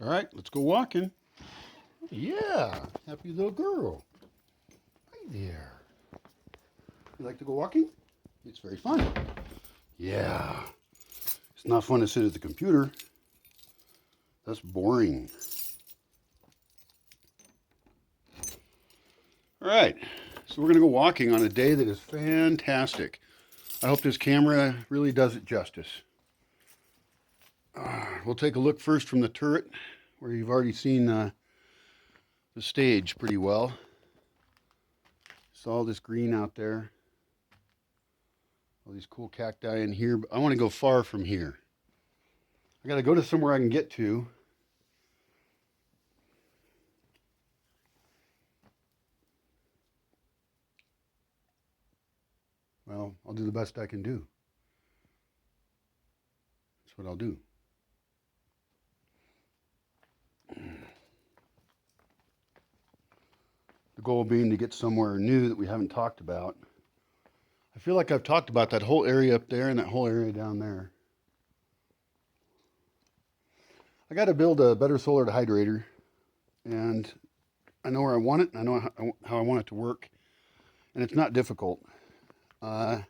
All right, let's go walking. Yeah, happy little girl. Hi there. You like to go walking? It's very fun. Yeah. It's not fun to sit at the computer. That's boring. All right, so we're going to go walking on a day that is fantastic. I hope this camera really does it justice. We'll take a look first from the turret, where you've already seen the stage pretty well. Saw all this green out there. All these cool cacti in here. But I want to go far from here. I got to go to somewhere I can get to. Well, I'll do the best I can do. That's what I'll do. The goal being to get somewhere new that we haven't talked about. I feel like I've talked about that whole area up there and that whole area down there. I got to build a better solar dehydrator, and I know where I want it, and I know how I want it to work, and it's not difficult. I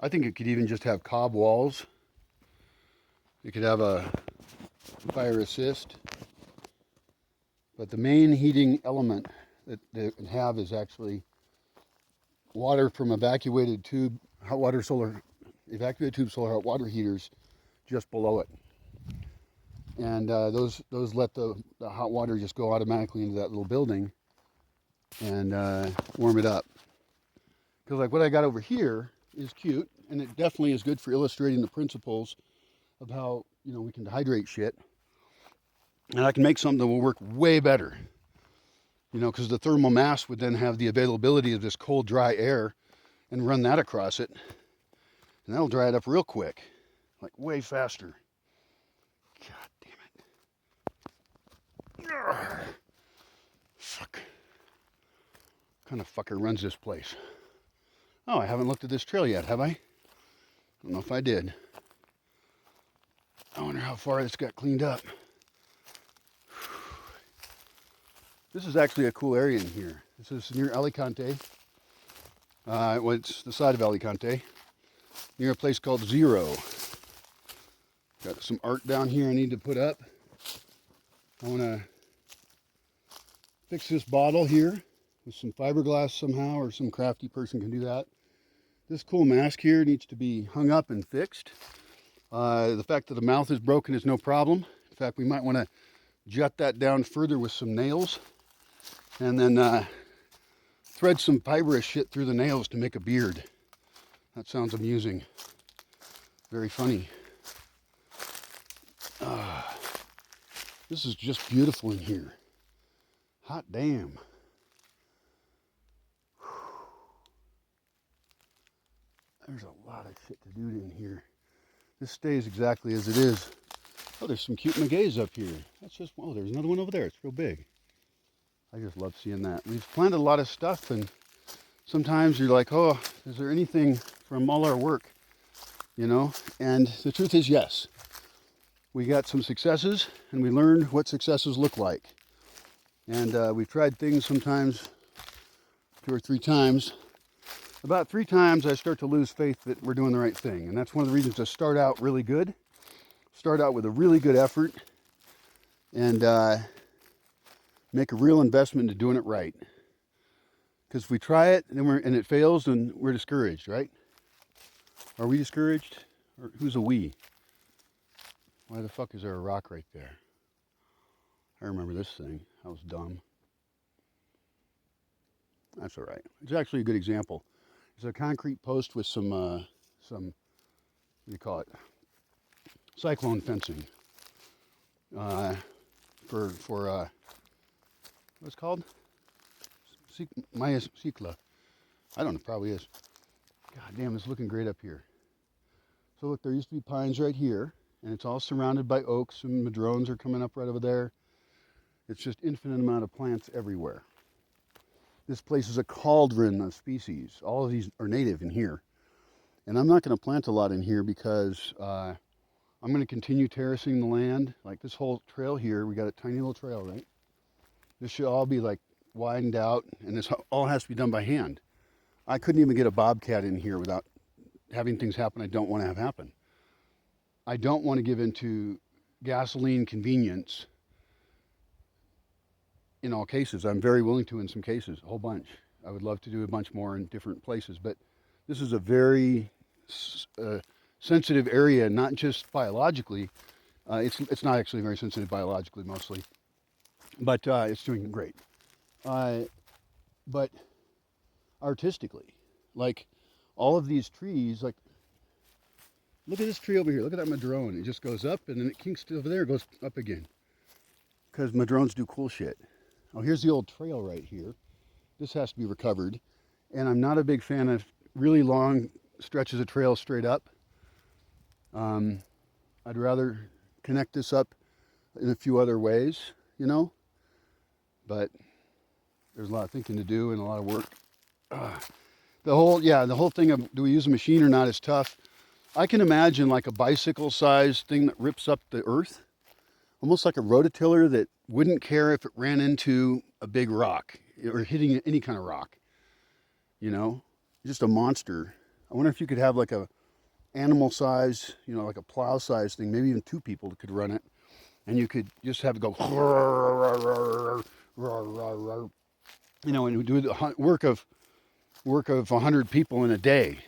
think it could even just have cob walls. It could have a fire assist. But the main heating element that it can have is actually water from evacuated tube, hot water solar, evacuated tube solar hot water heaters just below it. And those let the hot water just go automatically into that little building and warm it up. Because like what I got over here is cute, and it definitely is good for illustrating the principles of how, you know, we can dehydrate shit. And I can make something that will work way better. You know, because the thermal mass would then have the availability of this cold, dry air and run that across it. And that'll dry it up real quick, like way faster. God damn it. Ugh. Fuck. What kind of fucker runs this place? Oh, I haven't looked at this trail yet, have I? I don't know if I did. I wonder how far this got cleaned up. This is actually a cool area in here. This is near Alicante. Well, it's the side of Alicante, near a place called Zero. Got some art down here I need to put up. I want to fix this bottle here with some fiberglass somehow, or some crafty person can do that. This cool mask here needs to be hung up and fixed. The fact that the mouth is broken is no problem. In fact, we might want to jut that down further with some nails, and then thread some fibrous shit through the nails to make a beard. That sounds amusing. Very funny. This is just beautiful in here. Hot damn. There's a lot of shit to do in here. This stays exactly as it is. Oh, there's some cute magays up here. That's just, oh, there's another one over there. It's real big. I just love seeing that. We've planted a lot of stuff, and sometimes you're like, oh, is there anything from all our work? You know? And the truth is, yes. We got some successes, and we learned what successes look like. And we've tried things sometimes 2 or 3 times. About 3 times I start to lose faith that we're doing the right thing. And that's one of the reasons to start out really good. Start out with a really good effort and make a real investment into doing it right. Because if we try it and it fails, then we're discouraged, right? Are we discouraged? Or who's a we? Why the fuck is there a rock right there? I remember this thing. I was dumb. That's all right. It's actually a good example. It's a concrete post with some what do you call it? Cyclone fencing. For what's it called? Maya Cicla. I don't know, probably is. God damn, it's looking great up here. So look, there used to be pines right here, and it's all surrounded by oaks, and madrones are coming up right over there. It's just infinite amount of plants everywhere. This place is a cauldron of species. All of these are native in here. And I'm not going to plant a lot in here because I'm going to continue terracing the land. Like this whole trail here, we got a tiny little trail, right? This should all be like widened out, and this all has to be done by hand. I couldn't even get a bobcat in here without having things happen I don't want to have happen. I don't want to give into gasoline convenience in all cases. I'm very willing to in some cases, a whole bunch. I would love to do a bunch more in different places, but this is a very sensitive area, not just biologically. It's not actually very sensitive biologically mostly, but it's doing great. But artistically, like all of these trees, like look at this tree over here. Look at that madrone. It just goes up and then it kinks over there, goes up again. Because madrones do cool shit. Oh, here's the old trail right here. This has to be recovered. And I'm not a big fan of really long stretches of trail straight up. I'd rather connect this up in a few other ways, you know. But there's a lot of thinking to do and a lot of work. The whole thing of do we use a machine or not is tough. I can imagine like a bicycle-sized thing that rips up the earth, almost like a rototiller that wouldn't care if it ran into a big rock or hitting any kind of rock. You know, just a monster. I wonder if you could have like a animal size, you know, like a plow size thing, maybe even two people could run it, and you could just have it go, you know, and do the work of 100 people in a day.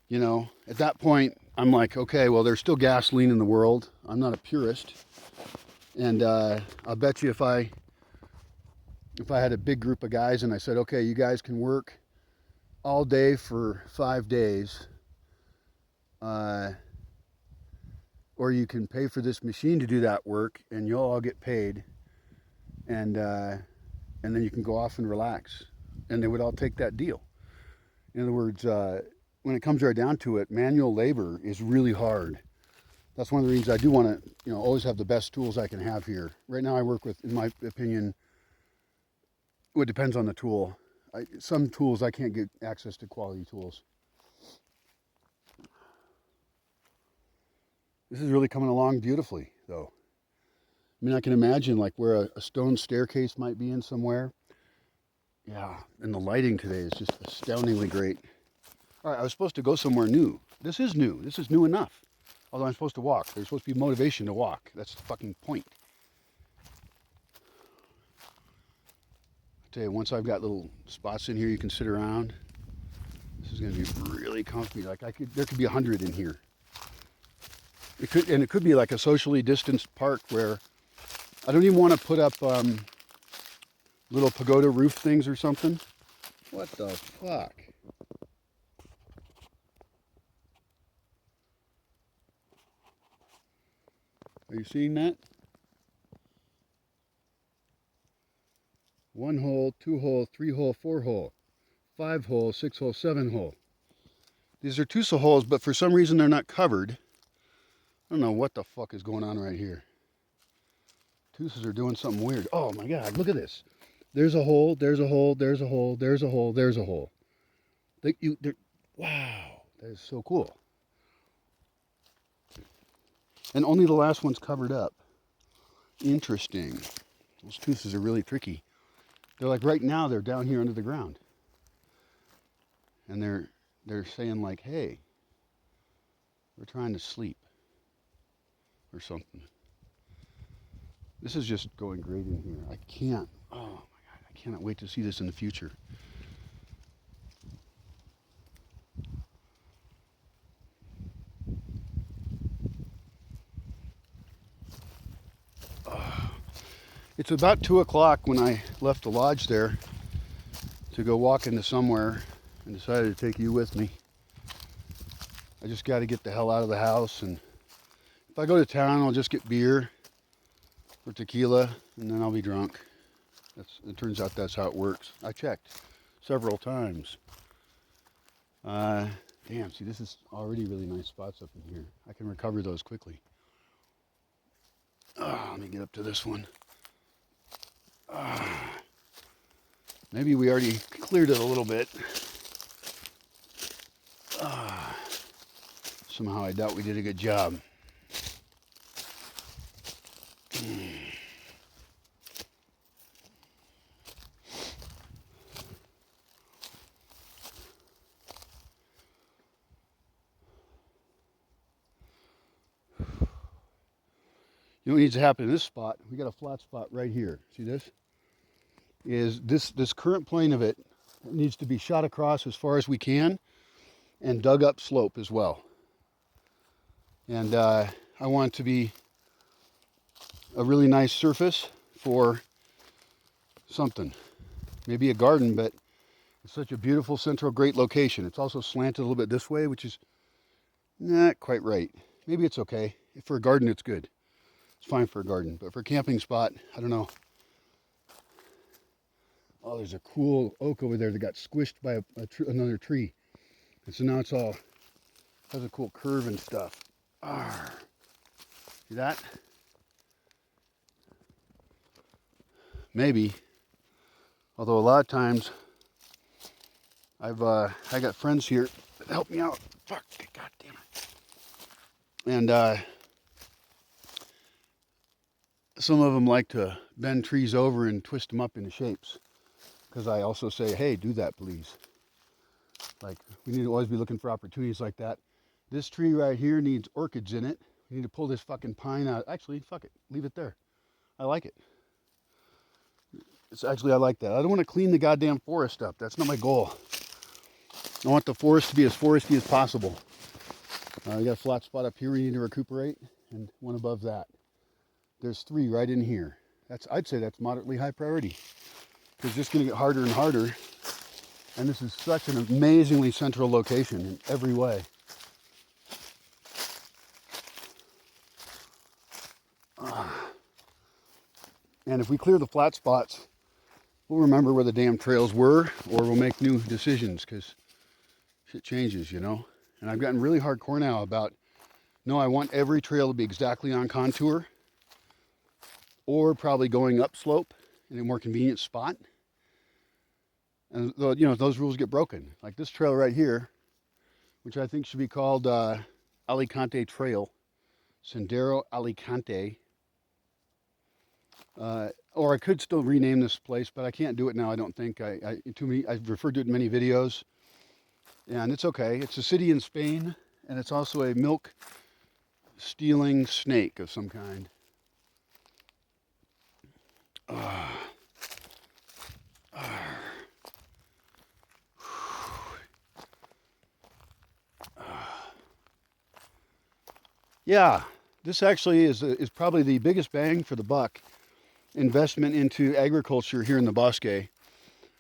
You know, at that point, I'm like, okay, well, there's still gasoline in the world. I'm not a purist, and I'll bet you if I had a big group of guys and I said, okay, you guys can work all day for 5 days, or you can pay for this machine to do that work, and you'll all get paid, and then you can go off and relax, and they would all take that deal. In other words, when it comes right down to it, manual labor is really hard. That's one of the reasons I do want to, you know, always have the best tools I can have here. Right now I work with, in my opinion, well, it depends on the tool. Some tools I can't get access to quality tools. This is really coming along beautifully, though. I mean, I can imagine like where a stone staircase might be in somewhere. Yeah, and the lighting today is just astoundingly great. All right, I was supposed to go somewhere new. This is new. This is new enough. Although I'm supposed to walk. There's supposed to be motivation to walk. That's the fucking point. I tell you, once I've got little spots in here you can sit around, this is going to be really comfy. Like there could be 100 in here. It could be like a socially distanced park where I don't even want to put up little pagoda roof things or something. What the fuck? Are you seeing that? 1 hole, 2 hole, 3 hole, 4 hole, 5 hole, 6 hole, 7 hole. These are Tusa holes, but for some reason they're not covered. I don't know what the fuck is going on right here. Tusas are doing something weird. Oh my God, look at this. There's a hole, there's a hole, there's a hole, there's a hole, there's a hole. Wow, that is so cool. And only the last one's covered up. Interesting. Those Tusas are really tricky. They're like right now they're down here under the ground. And they're saying like, hey, we're trying to sleep or something. This is just going great in here. I can't, oh my God, I cannot wait to see this in the future. It's about 2 o'clock when I left the lodge there to go walk into somewhere and decided to take you with me. I just got to get the hell out of the house, and if I go to town, I'll just get beer or tequila, and then I'll be drunk. It turns out that's how it works. I checked several times. Damn, see, this is already really nice spots up in here. I can recover those quickly. Let me get up to this one. Maybe we already cleared it a little bit. somehow, I doubt we did a good job. You know what needs to happen in this spot? We got a flat spot right here. See this? Is this current plane of it needs to be shot across as far as we can and dug up slope as well. And I want it to be a really nice surface for something. Maybe a garden, but it's such a beautiful central great location. It's also slanted a little bit this way, which is not quite right. Maybe it's okay. For a garden, it's good. It's fine for a garden, but for a camping spot, I don't know. Oh, there's a cool oak over there that got squished by another tree. And so now it's all, has a cool curve and stuff. Arr. See that? Maybe. Although a lot of times, I got friends here that help me out. Fuck, god damn it. And some of them like to bend trees over and twist them up into shapes. Because I also say, hey, do that, please. Like, we need to always be looking for opportunities like that. This tree right here needs orchids in it. We need to pull this fucking pine out. Actually, fuck it. Leave it there. I like it. I like that. I don't want to clean the goddamn forest up. That's not my goal. I want the forest to be as foresty as possible. We got a flat spot up here we need to recuperate, and one above that. There's 3 right in here. I'd say that's moderately high priority. It's just going to get harder and harder. And this is such an amazingly central location in every way. And if we clear the flat spots, we'll remember where the damn trails were, or we'll make new decisions, because shit changes, you know? And I've gotten really hardcore now about, no, I want every trail to be exactly on contour, or probably going upslope in a more convenient spot. And, you know, those rules get broken. Like this trail right here, which I think should be called Alicante Trail, Sendero Alicante. Or I could still rename this place, but I can't do it now, I don't think. I've referred to it in many videos, and it's okay. It's a city in Spain, and it's also a milk-stealing snake of some kind. Yeah, this actually is probably the biggest bang for the buck investment into agriculture here in the Bosque.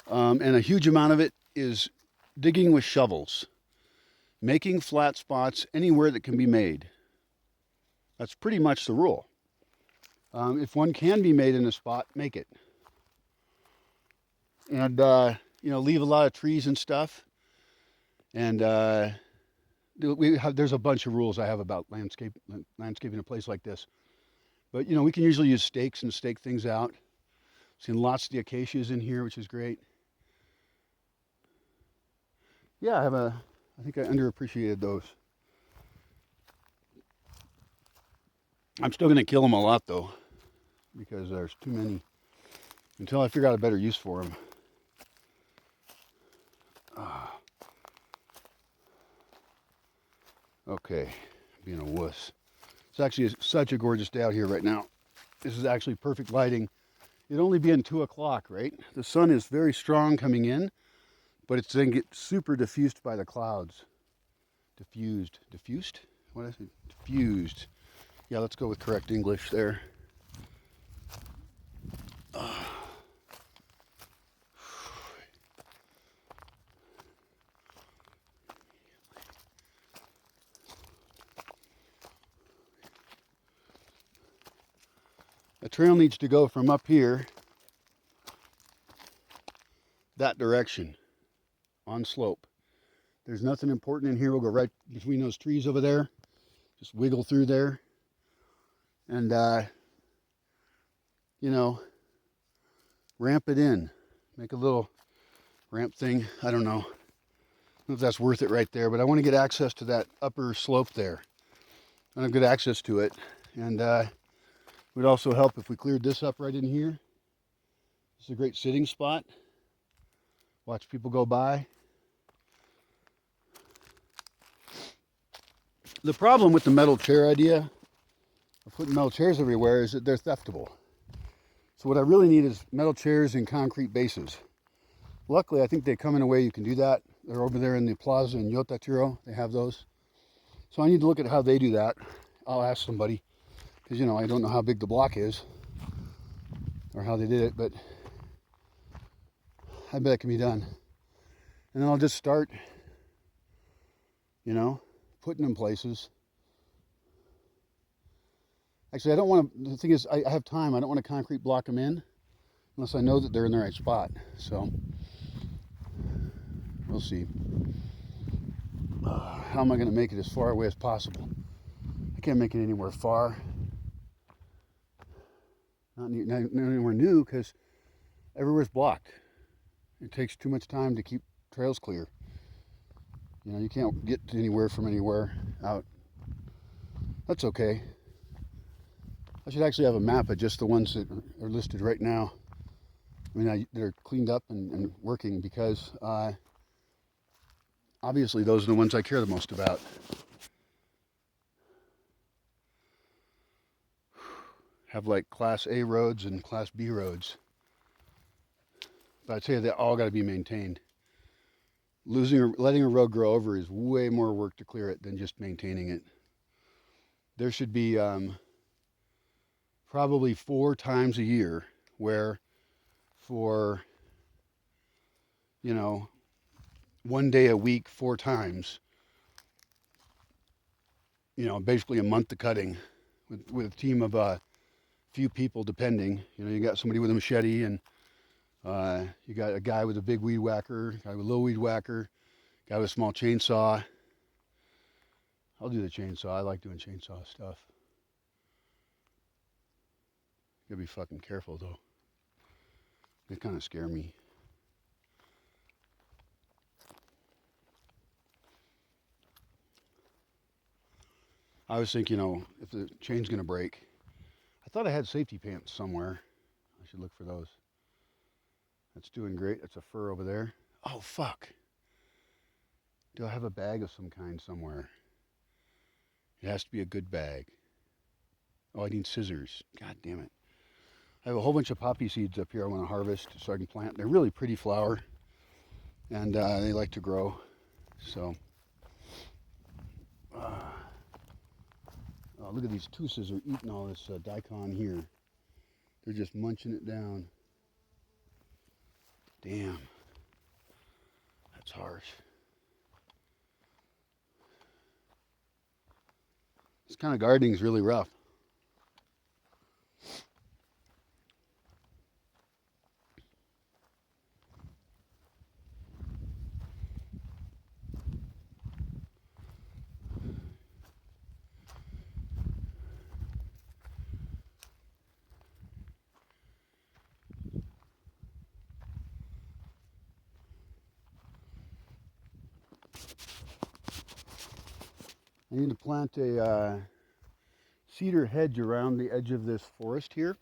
And a huge amount of it is digging with shovels, making flat spots anywhere that can be made. That's pretty much the rule. If one can be made in a spot, make it. And, you know, leave a lot of trees and stuff. And there's a bunch of rules I have about landscaping a place like this. But, you know, we can usually use stakes and stake things out. Seen lots of the acacias in here, which is great. Yeah, I think I underappreciated those. I'm still going to kill them a lot, though, because there's too many. Until I figure out a better use for them. Okay, being a wuss. It's actually such a gorgeous day out here right now. This is actually perfect lighting. It'd only be in 2 o'clock, right? The sun is very strong coming in, but it's then get super diffused by the clouds. Diffused? What did I say? Diffused. Yeah, let's go with correct English there. A trail needs to go from up here, that direction, on slope. There's nothing important in here. We'll go right between those trees over there. Just wiggle through there. And, you know, ramp it in. Make a little ramp thing. I don't know. know if that's worth it right there, but I want to get access to that upper slope there. I have good access to it, and it would also help if we cleared this up right in here. This is a great sitting spot. Watch people go by. The problem with the metal chair idea of putting metal chairs everywhere is that they're theftable. So what I really need is metal chairs and concrete bases. Luckily, I think they come in a way you can do that. They're over there in the plaza in Yotatiro. They have those. So I need to look at how they do that. I'll ask somebody, because, you know, I don't know how big the block is or how they did it, but I bet it can be done. And then I'll just start, you know, putting them places. Actually, I don't want to, the thing is, I have time. I don't want to concrete block them in unless I know that they're in the right spot. So we'll see. How am I going to make it as far away as possible? I can't make it anywhere far. Not anywhere new, because everywhere's blocked. It takes too much time to keep trails clear. You know, you can't get anywhere from anywhere out. That's okay. I should actually have a map of just the ones that are listed right now. I mean, they're cleaned up and working, because obviously those are the ones I care the most about. Have like Class A roads and Class B roads. But I'd say they all got to be maintained. Letting a road grow over is way more work to clear it than just maintaining it. There should be probably 4 times a year where, for, you know, 1 day a week, 4 times, you know, basically a month of cutting with a team of few people, depending. You know, you got somebody with a machete, and you got a guy with a big weed whacker, a guy with a little weed whacker, a guy with a small chainsaw. I'll do the chainsaw. I like doing chainsaw stuff. You gotta be fucking careful, though. They kind of scare me. I always think, you know, if the chain's gonna break. I thought I had safety pants somewhere. I should look for those. That's doing great. That's a fur over there. Oh, fuck. Do I have a bag of some kind somewhere? It has to be a good bag. Oh, I need scissors. God damn it. I have a whole bunch of poppy seeds up here I want to harvest so I can plant. They're really pretty flower, and they like to grow. So, oh, look at these tooses are eating all this daikon here. They're just munching it down. Damn. That's harsh. This kind of gardening is really rough. I need to plant a cedar hedge around the edge of this forest here.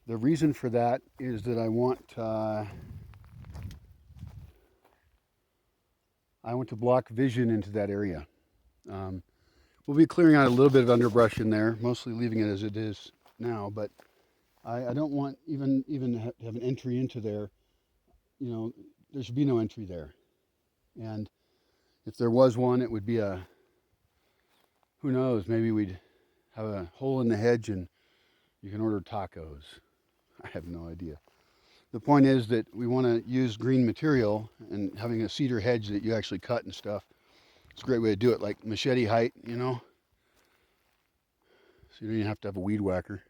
The reason for that is that I want to block vision into that area. We'll be clearing out a little bit of underbrush in there, mostly leaving it as it is now, but I don't want even to have an entry into there. You know, there should be no entry there. And if there was one, it would be who knows, maybe we'd have a hole in the hedge and you can order tacos. I have no idea. The point is that we want to use green material, and having a cedar hedge that you actually cut and stuff, it's a great way to do it, like machete height, you know? So you don't even have to have a weed whacker.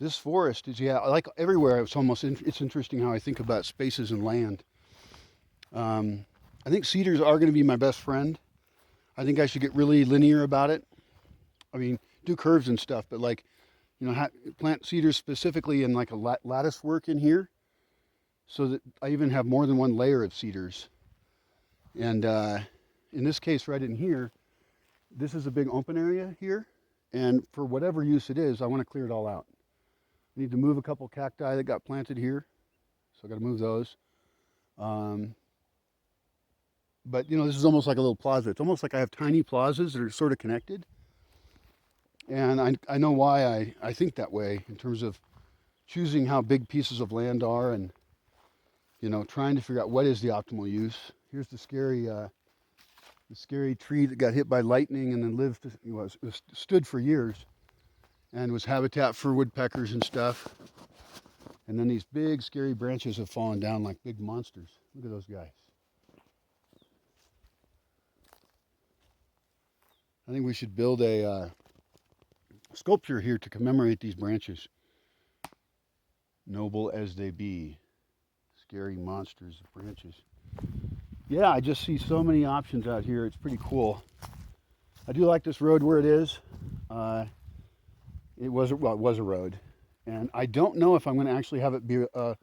This forest is, yeah, like everywhere, it's interesting how I think about spaces and land. I think cedars are going to be my best friend. I think I should get really linear about it. I mean, do curves and stuff, but like, you know, plant cedars specifically in like a lattice work in here. so that I even have more than one layer of cedars. And in this case, right in here, this is a big open area here. And for whatever use it is, I want to clear it all out. I need to move a couple cacti that got planted here. So I got to move those. But, you know, this is almost like a little plaza. It's almost like I have tiny plazas that are sort of connected. And I know why I think that way in terms of choosing how big pieces of land are and, you know, trying to figure out what is the optimal use. Here's the scary tree that got hit by lightning and then stood for years and was habitat for woodpeckers and stuff. And then these big, scary branches have fallen down like big monsters. Look at those guys. I think we should build a sculpture here to commemorate these branches. Noble as they be, scary monsters of branches. Yeah, I just see so many options out here. It's pretty cool. I do like this road where it is. It was a road. And I don't know if I'm going to actually have it be a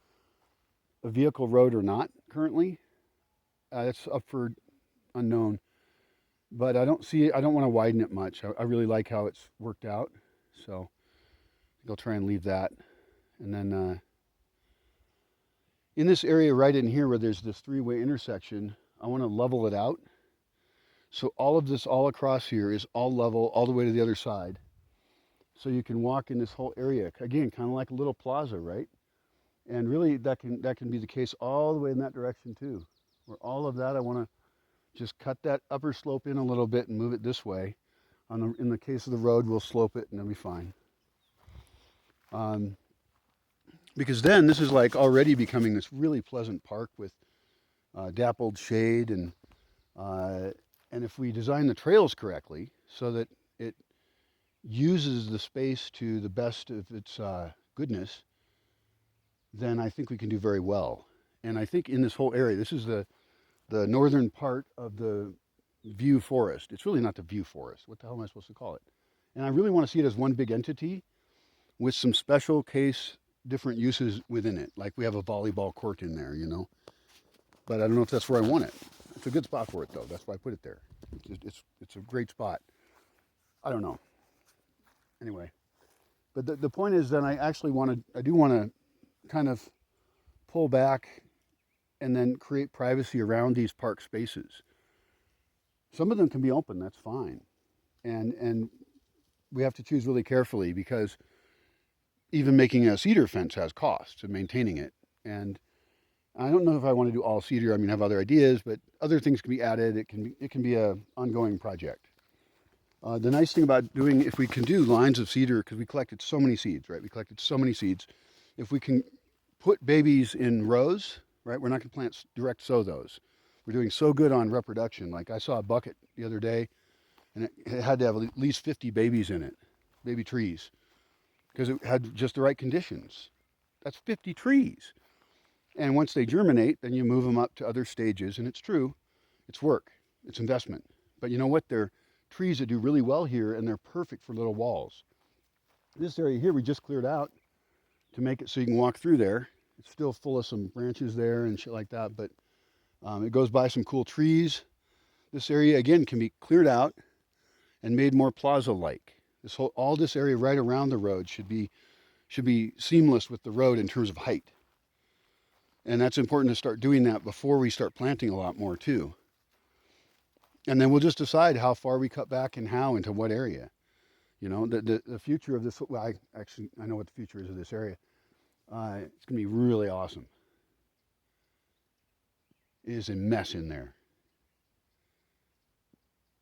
vehicle road or not currently. It's up for unknown. But I don't want to widen it much. I really like how it's worked out. So I think I'll try and leave that. And then in this area right in here where there's this three-way intersection, I want to level it out. So all of this all across here is all level all the way to the other side. So you can walk in this whole area. Again, kind of like a little plaza, right? And really that can be the case all the way in that direction too. Where all of that, I want to just cut that upper slope in a little bit and move it this way. In the case of the road, we'll slope it and it'll be fine. Because then this is like already becoming this really pleasant park with dappled shade, and if we design the trails correctly so that it uses the space to the best of its goodness, then I think we can do very well. And I think in this whole area, this is the northern part of the view forest. It's really not the view forest. What the hell am I supposed to call it? And I really want to see it as one big entity with some special case different uses within it. Like we have a volleyball court in there, you know. But I don't know if that's where I want it. It's a good spot for it though. That's why I put it there. It's a great spot. I don't know. Anyway, but the point is that I do want to kind of pull back and then create privacy around these park spaces. Some of them can be open, that's fine. And we have to choose really carefully because even making a cedar fence has costs and maintaining it. And I don't know if I want to do all cedar. I mean, I have other ideas, but other things can be added. It can be a ongoing project. The nice thing about if we can do lines of cedar, because we collected so many seeds, right? We collected so many seeds. If we can put babies in rows, right? We're not going to plant direct sow those. We're doing so good on reproduction. Like I saw a bucket the other day, and it had to have at least 50 babies in it, baby trees, because it had just the right conditions. That's 50 trees. And once they germinate, then you move them up to other stages. And it's true, it's work, it's investment. But you know what? They're trees that do really well here, and they're perfect for little walls. This area here we just cleared out to make it so you can walk through there. It's still full of some branches there and shit like that, but it goes by some cool trees. This area, again, can be cleared out and made more plaza-like. All this area right around the road should be seamless with the road in terms of height. And that's important to start doing that before we start planting a lot more too. And then we'll just decide how far we cut back and how into what area. You know, the future of this, well, I know what the future is of this area. It's going to be really awesome. It is a mess in there.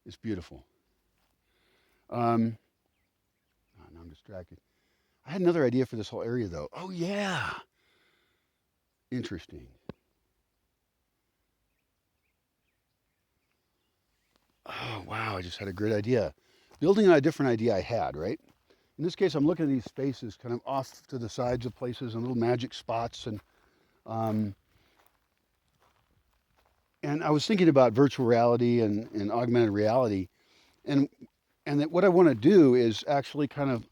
It's beautiful. Now I'm distracted. I had another idea for this whole area though. Oh yeah. Interesting. Oh wow, I just had a great idea. Building on a different idea I had, right? In this case, I'm looking at these spaces kind of off to the sides of places and little magic spots, and I was thinking about virtual reality and augmented reality, and that what I want to do is actually kind of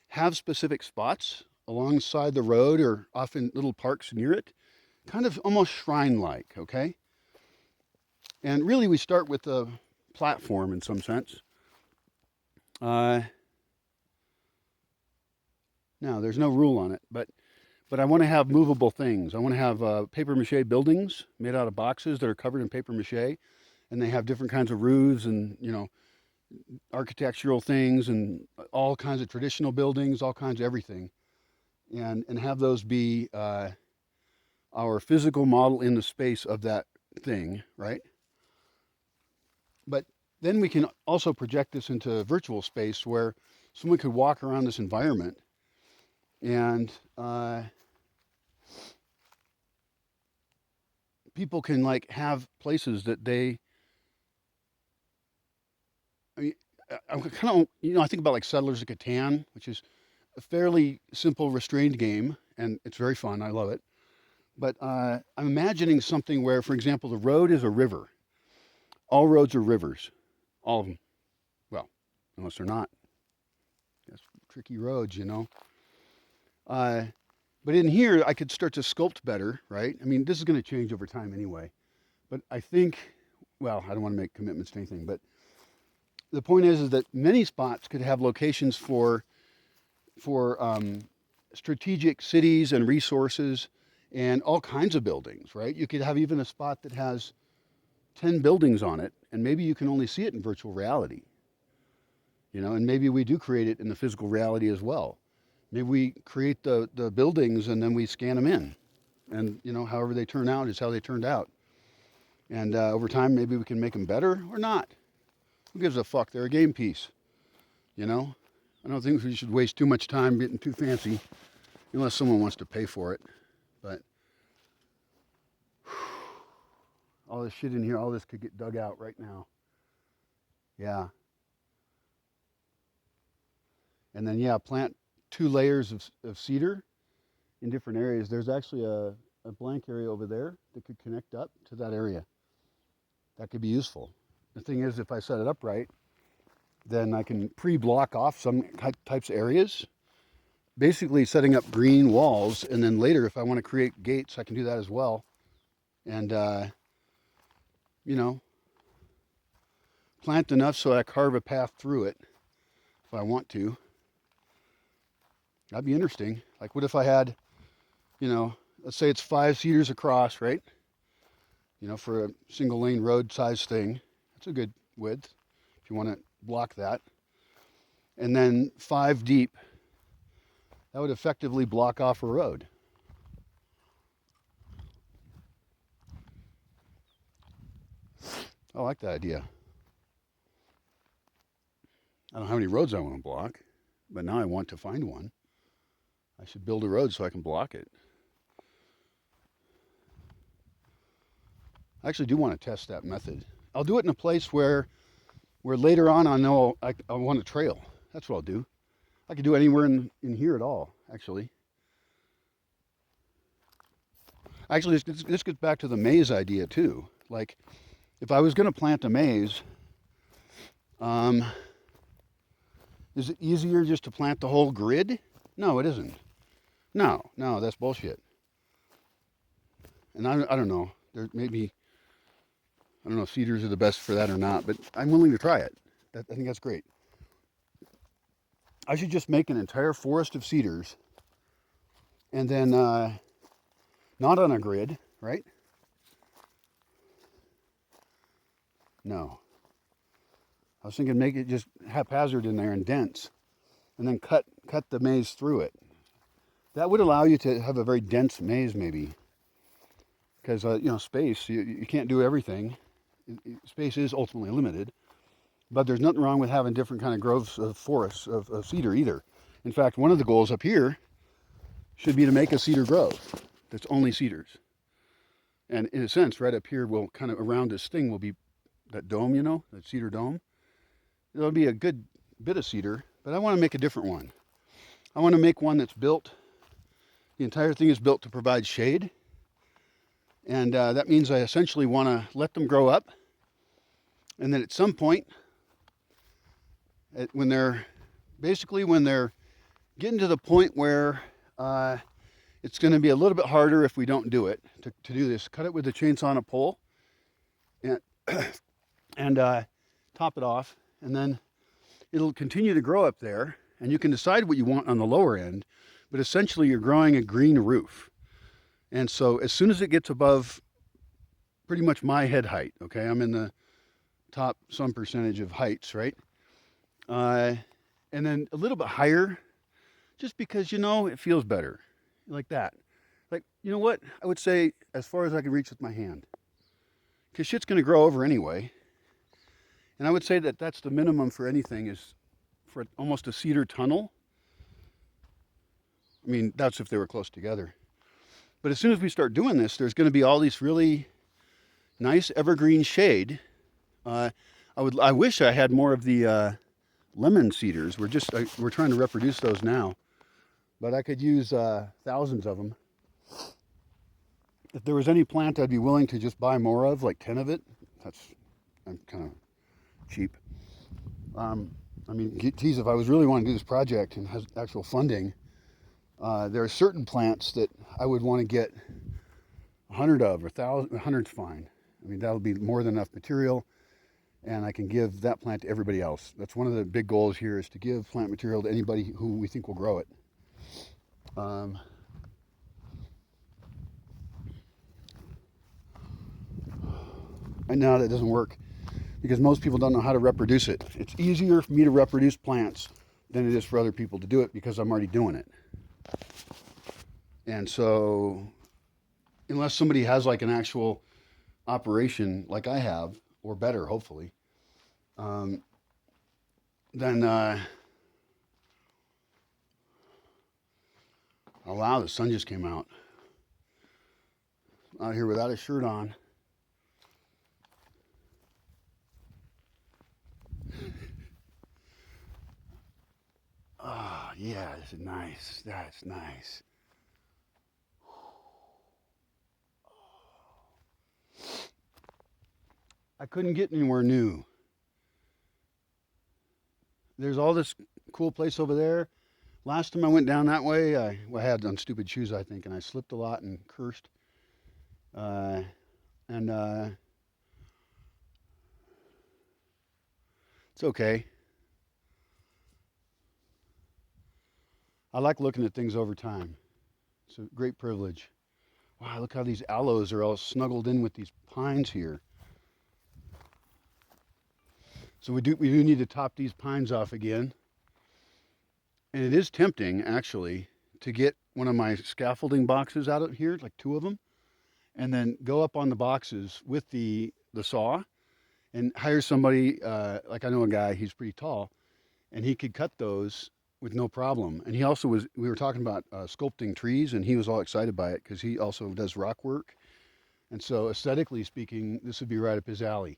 have specific spots alongside the road or often little parks near it kind of almost shrine-like, okay? And really we start with a platform in some sense. Now, there's no rule on it, but I want to have movable things. I want to have paper mache buildings made out of boxes that are covered in paper mache, and they have different kinds of roofs and, architectural things and all kinds of traditional buildings, all kinds of everything, and have those be our physical model in the space of that thing, right? But then we can also project this into a virtual space where someone could walk around this environment and people can like have places that they. I mean, I'm kind of I think about like Settlers of Catan, which is a fairly simple restrained game, and it's very fun. I love it. But I'm imagining something where, for example, the road is a river. All roads are rivers, all of them. Well, unless they're not. That's tricky roads, Uh, but in here, I could start to sculpt better, right? I mean, this is going to change over time anyway. But I think, well, I don't want to make commitments to anything, but the point is that many spots could have locations for strategic cities and resources and all kinds of buildings, right? You could have even a spot that has 10 buildings on it, and maybe you can only see it in virtual reality, and maybe we do create it in the physical reality as well. Maybe we create the buildings and then we scan them in, and however they turn out is how they turned out. And over time, maybe we can make them better or not. Who gives a fuck? They're a game piece, I don't think we should waste too much time getting too fancy, unless someone wants to pay for it. But all this shit in here, all this could get dug out right now. Yeah. And then, plant 2 layers of cedar in different areas. There's actually a blank area over there that could connect up to that area. That could be useful. The thing is, if I set it up right, then I can pre-block off some types of areas, basically setting up green walls, and then later, if I want to create gates, I can do that as well. And, plant enough so I carve a path through it if I want to. That'd be interesting. Like, what if I had, let's say it's 5 cedars across, right? For a single lane road size thing. That's a good width if you want to block that. And then 5 deep. That would effectively block off a road. I like that idea. I don't know how many roads I want to block, but now I want to find one. I should build a road so I can block it. I actually do want to test that method. I'll do it in a place where later on I know I want a trail. That's what I'll do. I could do it anywhere in here at all, actually. Actually, this gets back to the maze idea too. Like, if I was going to plant a maze, is it easier just to plant the whole grid? No, it isn't. No, that's bullshit. And I don't know. There maybe, I don't know if cedars are the best for that or not, but I'm willing to try it. I think that's great. I should just make an entire forest of cedars and then not on a grid, right? No. I was thinking make it just haphazard in there and dense, and then cut the maze through it. That would allow you to have a very dense maze, maybe, because space, you can't do everything. Space is ultimately limited, but there's nothing wrong with having different kind of groves of forests of cedar either. In fact, one of the goals up here should be to make a cedar grove that's only cedars. And in a sense, right up here, will kind of around this thing will be that dome, that cedar dome. There'll be a good bit of cedar, but I want to make a different one. I want to make one that's built, the entire thing is built to provide shade. And that means I essentially want to let them grow up. And then at some point, when they're getting to the point where It's going to be a little bit harder if we don't do it to do this. Cut it with the chainsaw on a pole and, and top it off, and then it'll continue to grow up there, and you can decide what you want on the lower end, but essentially you're growing a green roof. And so as soon as it gets above pretty much my head height, okay, I'm in the top some percentage of heights, right? And then a little bit higher, just because, it feels better. Like that. Like, you know what? I would say as far as I can reach with my hand. Because shit's going to grow over anyway. And I would say that that's the minimum for anything, is for almost a cedar tunnel. I mean, that's if they were close together. But as soon as we start doing this, there's going to be all these really nice evergreen shade. I wish I had more of the lemon cedars. We're trying to reproduce those now. But I could use thousands of them. If there was any plant I'd be willing to just buy more of, like 10 of it, I'm kind of cheap. I mean, geez, if I was really wanting to do this project and has actual funding, there are certain plants that I would want to get 100 of, or 1,000. 100's fine. I mean, that'll be more than enough material, and I can give that plant to everybody else. That's one of the big goals here, is to give plant material to anybody who we think will grow it. And now that doesn't work because most people don't know how to reproduce it. It's easier for me to reproduce plants than it is for other people to do it because I'm already doing it. And so unless somebody has like an actual operation like I have, or better, hopefully, then oh wow, the sun just came out. Out here without a shirt on. Oh, yeah, this is nice. That's nice. I couldn't get anywhere new. There's all this cool place over there. Last time I went down that way, I had on stupid shoes, I think, and I slipped a lot and cursed. It's okay. I like looking at things over time. It's a great privilege. Wow, look how these aloes are all snuggled in with these pines here. So we do need to top these pines off again. And it is tempting, actually, to get one of my scaffolding boxes out of here, like 2 of them, and then go up on the boxes with the saw and hire somebody, like I know a guy, he's pretty tall, and he could cut those with no problem. And he also we were talking about sculpting trees, and he was all excited by it because he also does rock work. And so aesthetically speaking, this would be right up his alley.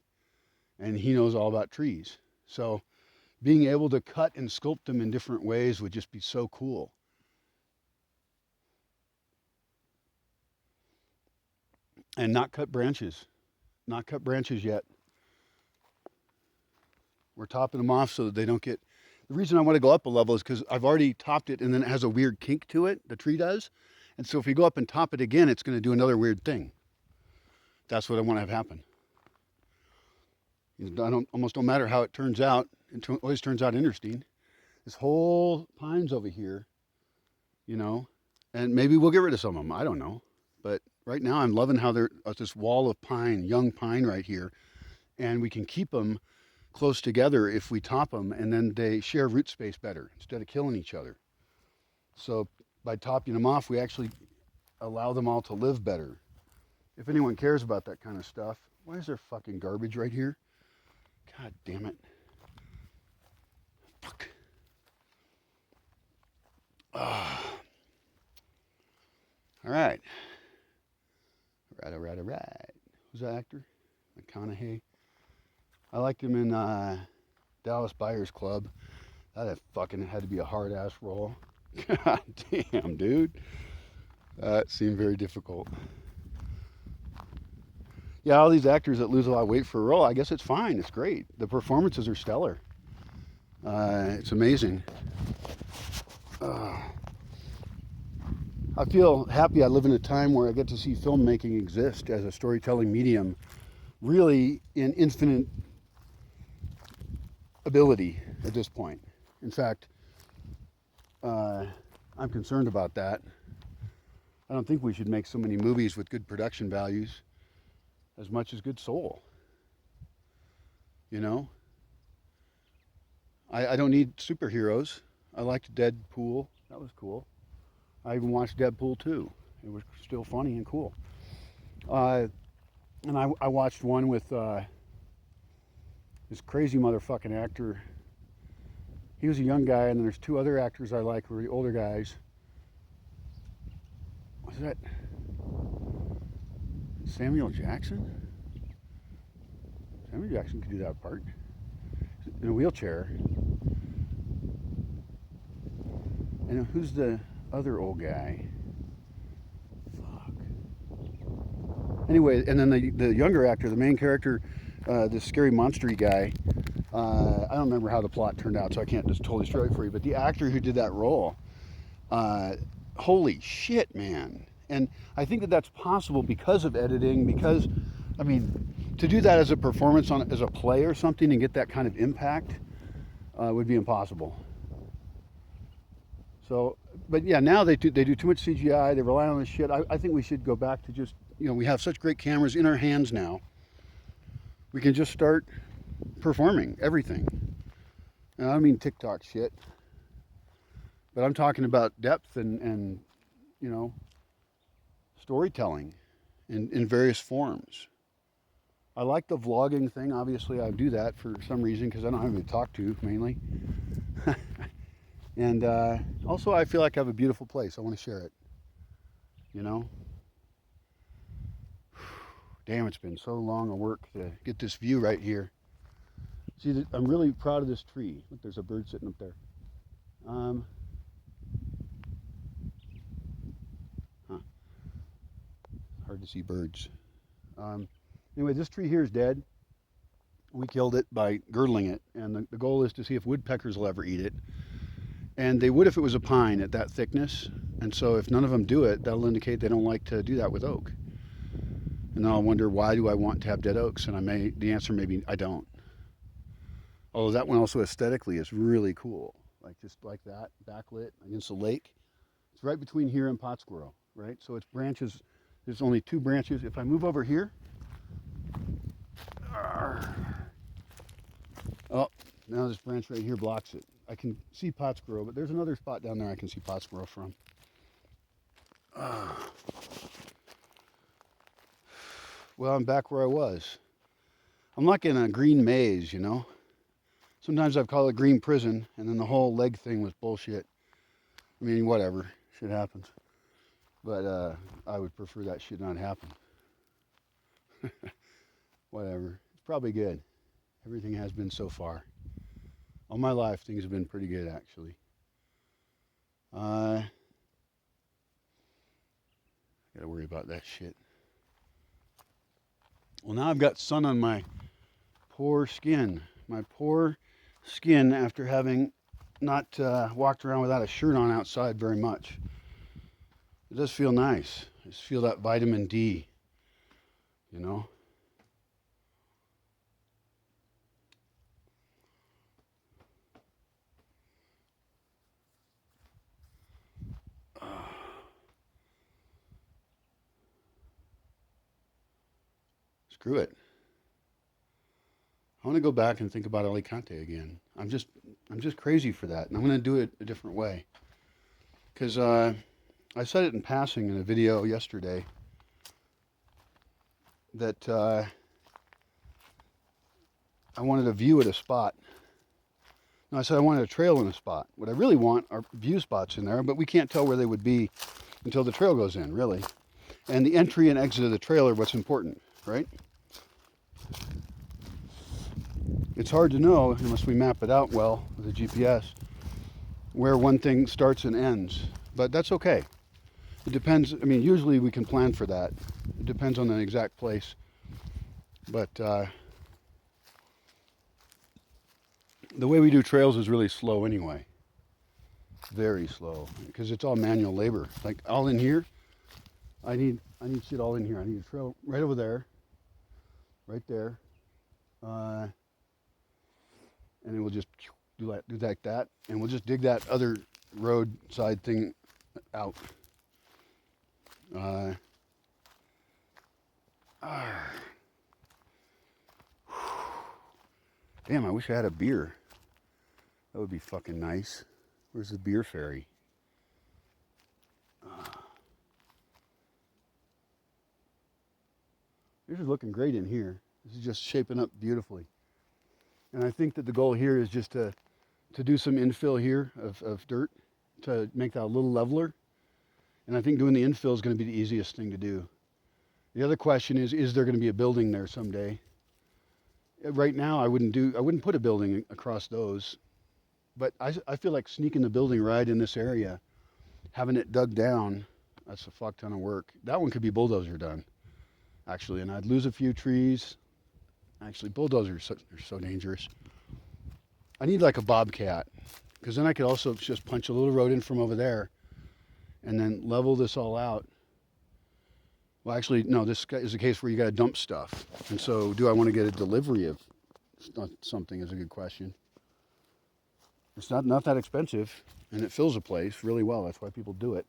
And he knows all about trees. So being able to cut and sculpt them in different ways would just be so cool. And not cut branches. Not cut branches yet. We're topping them off so that they don't get... The reason I want to go up a level is because I've already topped it and then it has a weird kink to it, the tree does. And so if we go up and top it again, it's going to do another weird thing. That's what I want to have happen. Almost don't matter how it turns out. It always turns out interesting. This whole pines over here, and maybe we'll get rid of some of them. I don't know. But right now I'm loving how there's this wall of pine, young pine right here. And we can keep them close together if we top them, and then they share root space better instead of killing each other. So by topping them off, we actually allow them all to live better. If anyone cares about that kind of stuff. Why is there fucking garbage right here? God damn it. Fuck. All right. All right. Who's that actor? McConaughey. I liked him in Dallas Buyers Club. That fucking had to be a hard-ass role. God damn, dude. That seemed very difficult. Yeah, all these actors that lose a lot of weight for a role, I guess it's fine. It's great. The performances are stellar. It's amazing. I feel happy I live in a time where I get to see filmmaking exist as a storytelling medium, really in infinite ability at this point. In fact, I'm concerned about that. I don't think we should make so many movies with good production values as much as good soul. You know? I don't need superheroes. I liked Deadpool. That was cool. I even watched Deadpool 2. It was still funny and cool. And I watched one with this crazy motherfucking actor. He was a young guy, and then there's two other actors I like who are the older guys. Was that Samuel Jackson? Samuel Jackson could do that part. In a wheelchair. And who's the other old guy? Fuck. Anyway, and then the younger actor, the main character, this scary monstery guy. I don't remember how the plot turned out, so I can't just totally destroy it for you. But the actor who did that role, holy shit, man! And I think that that's possible because of editing. Because, I mean, to do that as a performance as a play or something and get that kind of impact would be impossible. So, but yeah, now they do too much CGI. They rely on this shit. I think we should go back to just, we have such great cameras in our hands now. We can just start performing everything. And I don't mean TikTok shit, but I'm talking about depth and storytelling in various forms. I like the vlogging thing. Obviously, I do that for some reason because I don't have anybody to talk to, mainly. And also, I feel like I have a beautiful place. I want to share it. Damn, it's been so long of work to get this view right here. See, I'm really proud of this tree. Look, there's a bird sitting up there. Hard to see birds. Anyway, this tree here is dead. We killed it by girdling it, and the goal is to see if woodpeckers will ever eat it. And they would if it was a pine at that thickness. And so if none of them do it, that'll indicate they don't like to do that with oak. And then I'll wonder, why do I want to have dead oaks? And the answer may be I don't. Although that one also aesthetically is really cool. Like just like that, backlit against the lake. It's right between here and Pottsboro, right? So its branches, there's only two branches. If I move over here, oh, now this branch right here blocks it. I can see Pottsboro, but there's another spot down there I can see Pottsboro from. Well, I'm back where I was. I'm like in a green maze, Sometimes I've called it green prison, and then the whole leg thing was bullshit. I mean, whatever. Shit happens. But I would prefer that shit not happen. Whatever. It's probably good. Everything has been so far. All my life, things have been pretty good, actually. I gotta worry about that shit. Well, now I've got sun on my poor skin. My poor skin after having not walked around without a shirt on outside very much. It does feel nice. I just feel that vitamin D, Screw it. I want to go back and think about Alicante again. I'm just crazy for that, and I'm going to do it a different way. Because I said it in passing in a video yesterday that I wanted a view at a spot. No, I said I wanted a trail in a spot. What I really want are view spots in there, but we can't tell where they would be until the trail goes in, really. And the entry and exit of the trail are what's important, right? It's hard to know, unless we map it out well with a GPS, where one thing starts and ends. But that's okay. It depends. I mean, usually we can plan for that. It depends on the exact place. But the way we do trails is really slow anyway. Very slow because it's all manual labor. Like all in here, I need shit all in here. I need a trail right over there, right there, and then we'll just do like that, and we'll just dig that other roadside thing out. Damn, I wish I had a beer. That would be fucking nice. Where's the beer fairy? This is looking great in here. This is just shaping up beautifully. And I think that the goal here is just to do some infill here of dirt to make that a little leveler. And I think doing the infill is going to be the easiest thing to do. The other question is there going to be a building there someday? Right now, I wouldn't put a building across those. But I feel like sneaking the building right in this area, having it dug down, that's a fuck ton of work. That one could be bulldozer done, actually, and I'd lose a few trees. Actually, bulldozers are so dangerous. I need like a bobcat, because then I could also just punch a little road in from over there and then level this all out. Well, actually, no, this is a case where you got to dump stuff. And so do I want to get a delivery of something is a good question. It's not that expensive, and it fills a place really well. That's why people do it.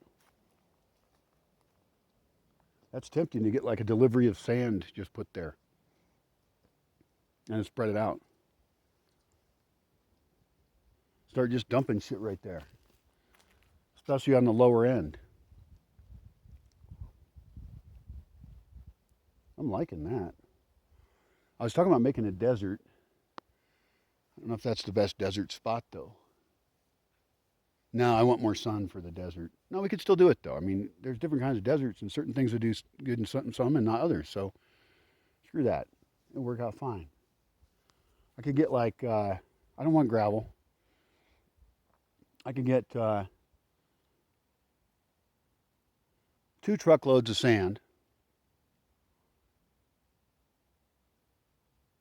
That's tempting to get like a delivery of sand just put there and spread it out. Start just dumping shit right there, especially on the lower end. I'm liking that. I was talking about making a desert. I don't know if that's the best desert spot, though. No, I want more sun for the desert. No, we could still do it, though. I mean, there's different kinds of deserts, and certain things would do good in some and not others. So, screw that. It'll work out fine. I could get, like, I don't want gravel. I could get 2 truckloads of sand.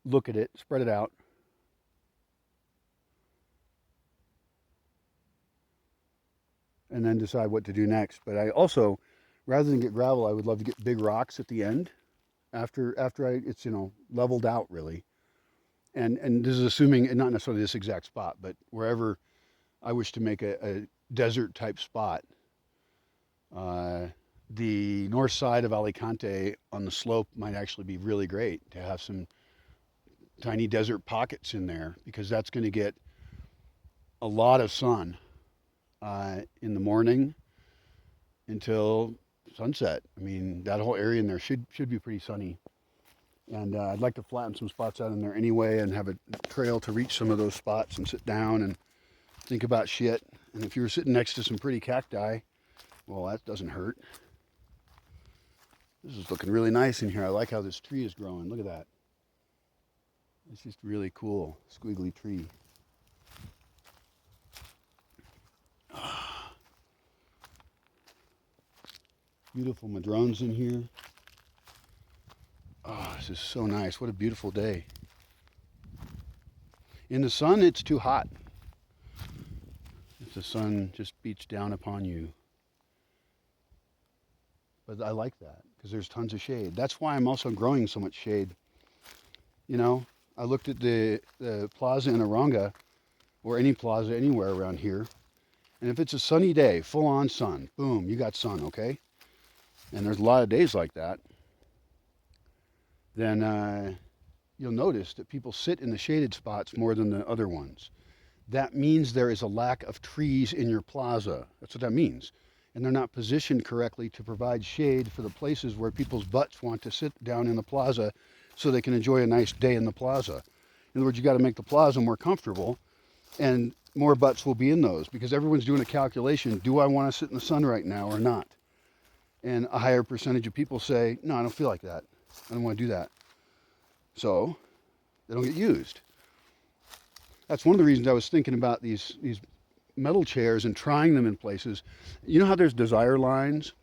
Look at it, spread it out. And then decide what to do next. But I also, rather than get gravel, I would love to get big rocks at the end after it's leveled out really. And this is assuming not necessarily this exact spot, but wherever I wish to make a desert type spot. The north side of Alicante on the slope might actually be really great to have some tiny desert pockets in there, because that's going to get a lot of sun in the morning until sunset. I mean, that whole area in there should be pretty sunny. And I'd like to flatten some spots out in there anyway and have a trail to reach some of those spots and sit down and think about shit. And if you were sitting next to some pretty cacti, well, that doesn't hurt. This is looking really nice in here. I like how this tree is growing. Look at that. It's just really cool, squiggly tree. Beautiful madrones in here. Oh, this is so nice. What a beautiful day. In the sun, it's too hot. If the sun just beats down upon you. But I like that because there's tons of shade. That's why I'm also growing so much shade. You know, I looked at the plaza in Aronga, or any plaza anywhere around here, and if it's a sunny day, full on sun, boom, you got sun, okay? And there's a lot of days like that, then you'll notice that people sit in the shaded spots more than the other ones. That means there is a lack of trees in your plaza. That's what that means. And they're not positioned correctly to provide shade for the places where people's butts want to sit down in the plaza so they can enjoy a nice day in the plaza. In other words, you got to make the plaza more comfortable, and more butts will be in those, because everyone's doing a calculation. Do I want to sit in the sun right now or not? And a higher percentage of people say, no, I don't feel like that. I don't want to do that. So they don't get used. That's one of the reasons I was thinking about these metal chairs and trying them in places. You know how there's desire lines?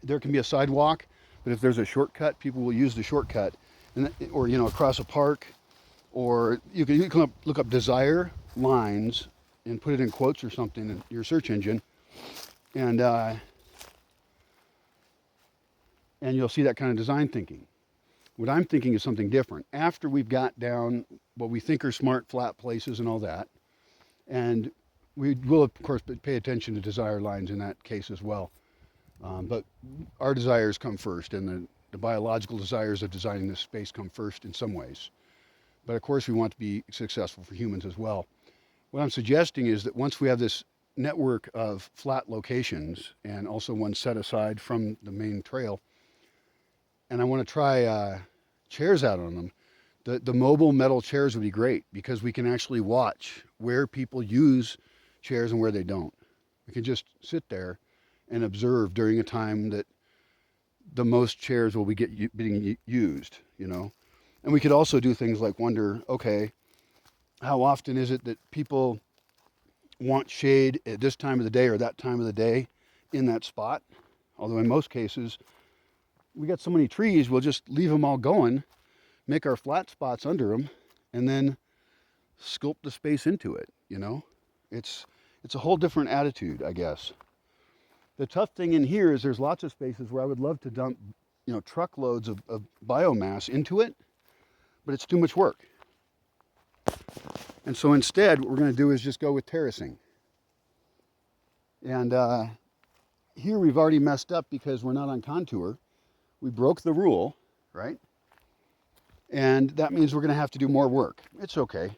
There can be a sidewalk, but if there's a shortcut, people will use the shortcut. And, or, across a park, or you can look up desire lines and put it in quotes or something in your search engine, and you'll see that kind of design thinking. What I'm thinking is something different. After we've got down what we think are smart flat places and all that, and we will, of course, pay attention to desire lines in that case as well. But our desires come first, and the biological desires of designing this space come first in some ways. But of course, we want to be successful for humans as well. What I'm suggesting is that once we have this network of flat locations, and also one set aside from the main trail, and I want to try chairs out on them, the mobile metal chairs would be great, because we can actually watch where people use chairs and where they don't. We can just sit there and observe during a time that the most chairs will be being used, you know. And we could also do things like wonder, okay, how often is it that people want shade at this time of the day or that time of the day in that spot? Although in most cases, we got so many trees, we'll just leave them all going, make our flat spots under them, and then sculpt the space into it, you know? It's a whole different attitude, I guess. The tough thing in here is there's lots of spaces where I would love to dump, you know, truckloads of biomass into it, but it's too much work. And so instead, what we're going to do is just go with terracing. And here we've already messed up because we're not on contour. We broke the rule, right? And that means we're going to have to do more work. It's okay.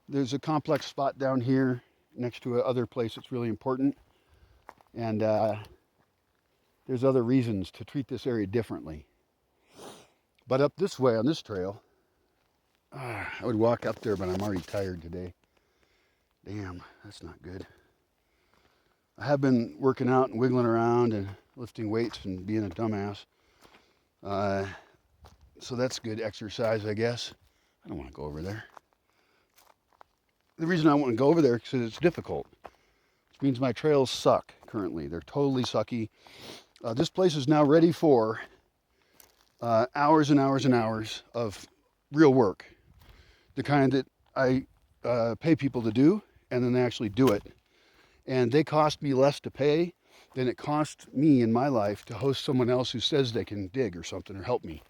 There's a complex spot down here next to another place that's really important. And there's other reasons to treat this area differently. But up this way on this trail, I would walk up there, but I'm already tired today. Damn, that's not good. I have been working out and wiggling around and lifting weights and being a dumbass. So that's good exercise, I guess. I don't want to go over there. The reason I want to go over there is because it's difficult. Which means my trails suck currently. They're totally sucky. This place is now ready for hours and hours and hours of real work. The kind that I pay people to do, and then they actually do it. And they cost me less to pay than it costs me in my life to host someone else who says they can dig or something or help me.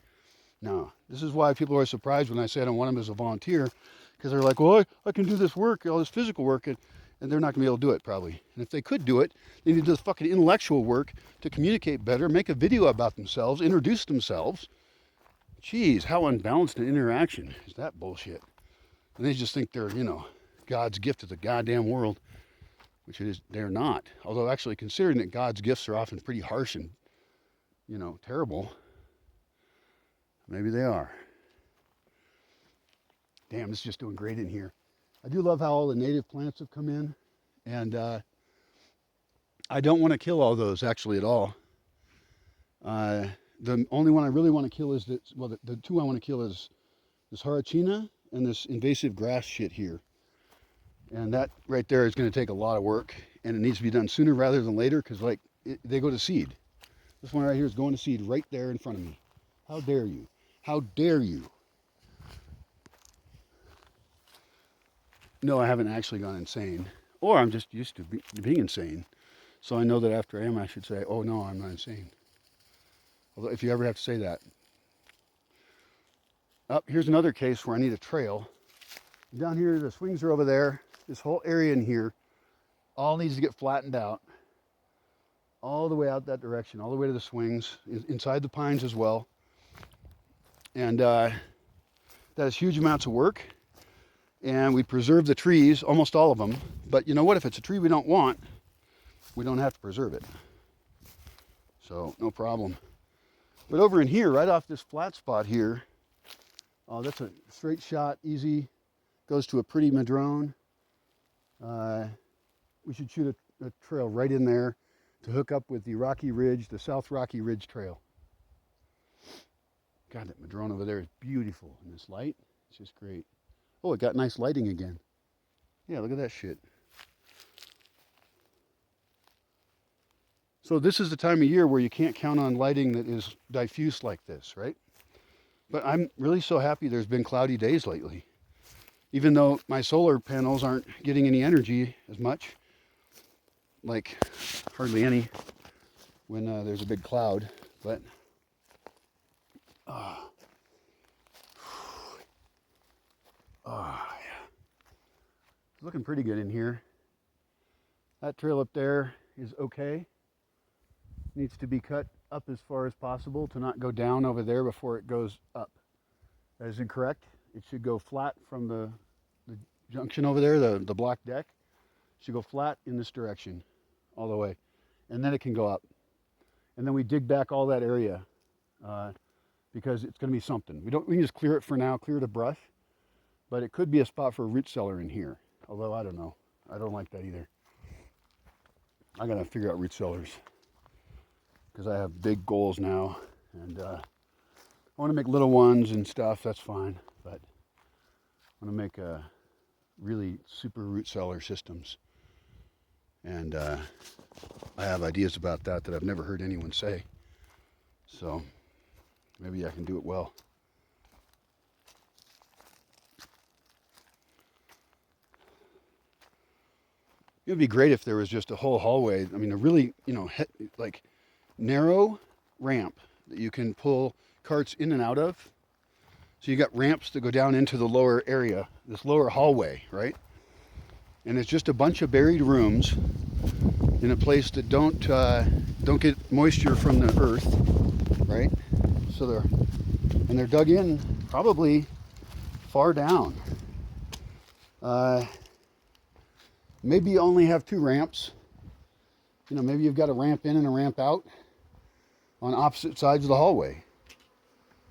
Now, this is why people are always surprised when I say I don't want them as a volunteer, because they're like, well, I can do this work, all this physical work, and they're not going to be able to do it probably. And if they could do it, they need to do this fucking intellectual work to communicate better, make a video about themselves, introduce themselves. Jeez, how unbalanced an interaction is that bullshit? And they just think they're, you know, God's gift to the goddamn world, which it is, they're not. Although actually considering that God's gifts are often pretty harsh and, you know, terrible, maybe they are. Damn, this is just doing great in here. I do love how all the native plants have come in, and I don't want to kill all those actually at all. The only one I really want to kill is this, well, the two I want to kill is this Harachina and this invasive grass shit here. And that right there is going to take a lot of work, and it needs to be done sooner rather than later, because like they go to seed. This one right here is going to seed right there in front of me. How dare you? How dare you? No, I haven't actually gone insane. Or I'm just used to being insane. So I know that after I am, I should say, oh no, I'm not insane. Although if you ever have to say that. Oh, here's another case where I need a trail. Down here, the swings are over there. This whole area in here all needs to get flattened out. All the way out that direction, all the way to the swings, inside the pines as well. And that is huge amounts of work. And we preserve the trees, almost all of them. But you know what? If it's a tree we don't want, we don't have to preserve it. So, no problem. But over in here, right off this flat spot here, that's a straight shot, easy. Goes to a pretty madrone. We should shoot a trail right in there to hook up with the Rocky Ridge, the South Rocky Ridge Trail. God, that madrone over there is beautiful in this light. It's just great. Oh, it got nice lighting again. Yeah, look at that shit. So this is the time of year where you can't count on lighting that is diffuse like this, right? But I'm really so happy there's been cloudy days lately. even though my solar panels aren't getting any energy as much, like hardly any when there's a big cloud, but yeah. It's looking pretty good in here. That trail up there is okay. Needs to be cut up as far as possible to not go down over there before it goes up. That is incorrect. It should go flat from the junction over there, the block deck. It should go flat in this direction all the way. And then it can go up. And then we dig back all that area because it's going to be something. We can just clear it for now, clear the brush. But it could be a spot for a root cellar in here. Although I don't know. I don't like that either. I got to figure out root cellars because I have big goals now. And I want to make little ones and stuff. That's fine. But I want to make really super root cellar systems. And I have ideas about that I've never heard anyone say. So maybe I can do it well. It would be great if there was just a whole hallway. I mean, a really, like narrow ramp that you can pull carts in and out of. So you got ramps that go down into the lower area, this lower hallway, right? And it's just a bunch of buried rooms in a place that don't get moisture from the earth, right? So they're dug in probably far down. Maybe you only have 2 ramps. Maybe you've got a ramp in and a ramp out on opposite sides of the hallway.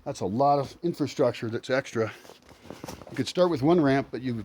That's a lot of infrastructure that's extra. You could start with 1 ramp, but you